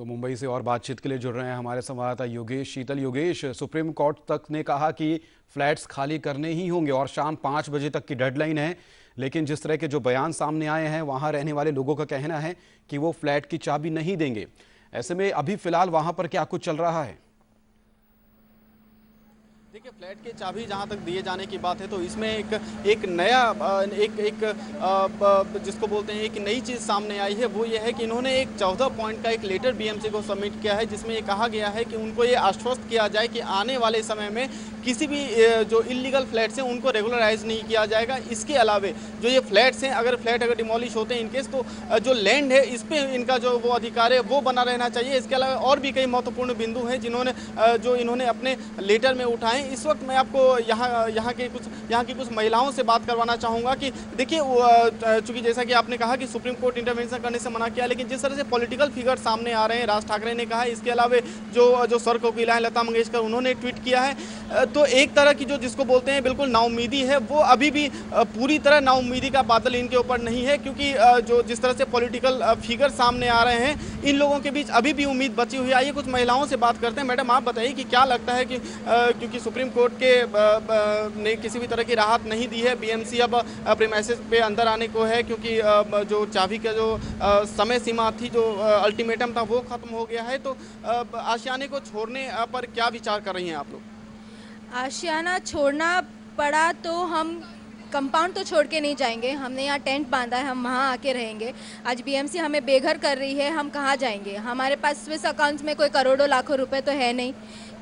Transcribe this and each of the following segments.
तो मुंबई से और बातचीत के लिए जुड़ रहे हैं हमारे संवाददाता योगेश शीतल। योगेश, सुप्रीम कोर्ट तक ने कहा कि फ्लैट्स खाली करने ही होंगे और शाम 5 बजे तक की डेडलाइन है, लेकिन जिस तरह के जो बयान सामने आए हैं वहां रहने वाले लोगों का कहना है कि वो फ्लैट की चाबी नहीं देंगे। ऐसे में अभी फिलहाल वहां पर क्या कुछ चल रहा है? देखिए, फ्लैट की चाबी जहां तक दिए जाने की बात है तो इसमें एक नया जिसको बोलते हैं एक नई चीज़ सामने आई है। वो ये है कि इन्होंने एक 14 पॉइंट का एक लेटर बीएमसी को सबमिट किया है, जिसमें ये कहा गया है कि उनको ये आश्वस्त किया जाए कि आने वाले समय में किसी भी जो इलीगल फ्लैट्स हैं उनको रेगुलराइज नहीं किया जाएगा। इसके अलावे जो ये फ्लैट्स हैं, अगर डिमोलिश होते हैं इनकेस, तो जो लैंड है इस पर इनका जो वो अधिकार है वो बना रहना चाहिए। इसके अलावा और भी कई महत्वपूर्ण बिंदु हैं जो इन्होंने अपने लेटर में उठाए। इस वक्त मैं आपको यहाँ की कुछ महिलाओं से बात करवाना चाहूँगा कि देखिए, चूंकि जैसा कि आपने कहा कि सुप्रीम कोर्ट इंटरवेंशन करने से मना किया, लेकिन जिस तरह से पॉलिटिकल फिगर सामने आ रहे हैं, राज ठाकरे ने कहा, इसके अलावा जो सर कोकिला है लता मंगेशकर, उन्होंने ट्वीट किया है, तो एक तरह की जो जिसको बोलते हैं बिल्कुल नाउम्मीदी है, वो अभी भी पूरी तरह नाउम्मीदी का बादल इनके ऊपर नहीं है, क्योंकि जो जिस तरह से पॉलिटिकल फिगर सामने आ रहे हैं, इन लोगों के बीच अभी भी उम्मीद बची हुई है। आइए कुछ महिलाओं से बात करते हैं। मैडम, आप बताइए कि क्या लगता है कि क्योंकि सुप्रीम कोर्ट के ने किसी भी तरह की राहत नहीं दी है, बीएमसी अब प्रीमाइसेस पे अंदर आने को है, क्योंकि जो चाबी का जो समय सीमा थी, जो अल्टीमेटम था, वो खत्म हो गया है, तो आशियाने को छोड़ने पर क्या विचार कर रही हैं आप लोग? आशियाना छोड़ना पड़ा तो हम कंपाउंड तो छोड़ के नहीं जाएंगे। हमने यहाँ टेंट बांधा है, हम वहाँ आके रहेंगे। आज बीएमसी हमें बेघर कर रही है, हम कहाँ जाएंगे? हमारे पास स्विस अकाउंट्स में कोई करोड़ों लाखों रुपए तो है नहीं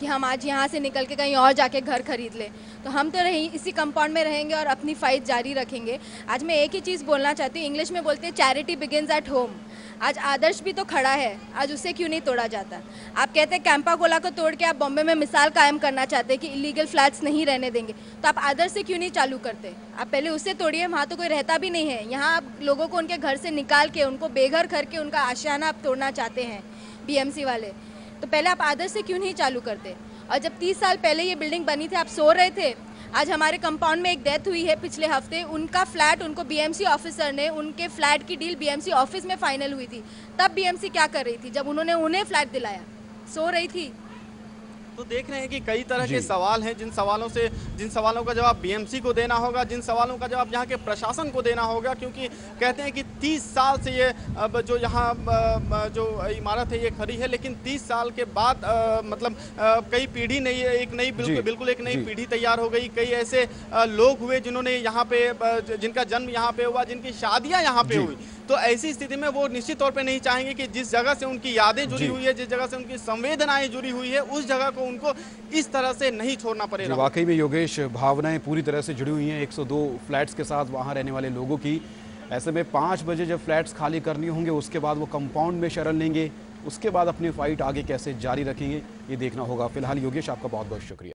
कि हम आज यहाँ से निकल के कहीं और जाके घर खरीद लें। तो हम तो इसी कंपाउंड में रहेंगे और अपनी फाइट जारी रखेंगे। आज मैं एक ही चीज़ बोलना चाहती हूँ, इंग्लिश में बोलते हैं चैरिटी बिगिंस एट होम। आज आदर्श भी तो खड़ा है, आज उसे क्यों नहीं तोड़ा जाता? आप कहते हैं कैंपा कोला को तोड़ के आप बॉम्बे में मिसाल कायम करना चाहते हैं कि इलीगल फ्लैट्स नहीं रहने देंगे, तो आप आदर्श से क्यों नहीं चालू करते? आप पहले उससे तोड़िए, वहाँ तो कोई रहता भी नहीं है। यहाँ आप लोगों को उनके घर से निकाल के, उनको बेघर करके उनका आशियाना आप तोड़ना चाहते हैं बीएमसी वाले, तो पहले आप आदर्श से क्यों नहीं चालू करते? और जब 30 साल पहले ये बिल्डिंग बनी थी, आप सो रहे थे। आज हमारे कंपाउंड में एक डेथ हुई है पिछले हफ्ते, उनका फ्लैट उनको बीएमसी ऑफिसर ने, उनके फ्लैट की डील बीएमसी ऑफिस में फाइनल हुई थी। तब बीएमसी क्या कर रही थी जब उन्होंने उन्हें फ्लैट दिलाया? सो रही थी। तो देख रहे हैं कि कई तरह के सवाल हैं, जिन सवालों का जवाब बीएमसी को देना होगा, जिन सवालों का जवाब यहाँ के प्रशासन को देना होगा, क्योंकि कहते हैं कि 30 साल से ये जो यहाँ जो इमारत है ये खड़ी है, लेकिन 30 साल के बाद मतलब कई पीढ़ी नहीं, एक नई बिल्कुल एक नई पीढ़ी तैयार हो गई। कई ऐसे लोग हुए जिन्होंने यहाँ पे, जिनका जन्म यहाँ पे हुआ, जिनकी शादियाँ यहाँ पे हुई। तो ऐसी स्थिति में वो निश्चित तौर पे नहीं चाहेंगे कि जिस जगह से उनकी यादें जुड़ी हुई है, जिस जगह से उनकी संवेदनाएं जुड़ी हुई है, उस जगह को उनको इस तरह से नहीं छोड़ना पड़ेगा। वाकई में योगेश, भावनाएं पूरी तरह से जुड़ी हुई हैं 102 फ्लैट्स के साथ वहां रहने वाले लोगों की। ऐसे में 5 बजे जब फ्लैट्स खाली करनी होंगे, उसके बाद वो कंपाउंड में शरण लेंगे, उसके बाद अपनी फाइट आगे कैसे जारी रखेंगे, ये देखना होगा। फिलहाल योगेश, आपका बहुत बहुत शुक्रिया।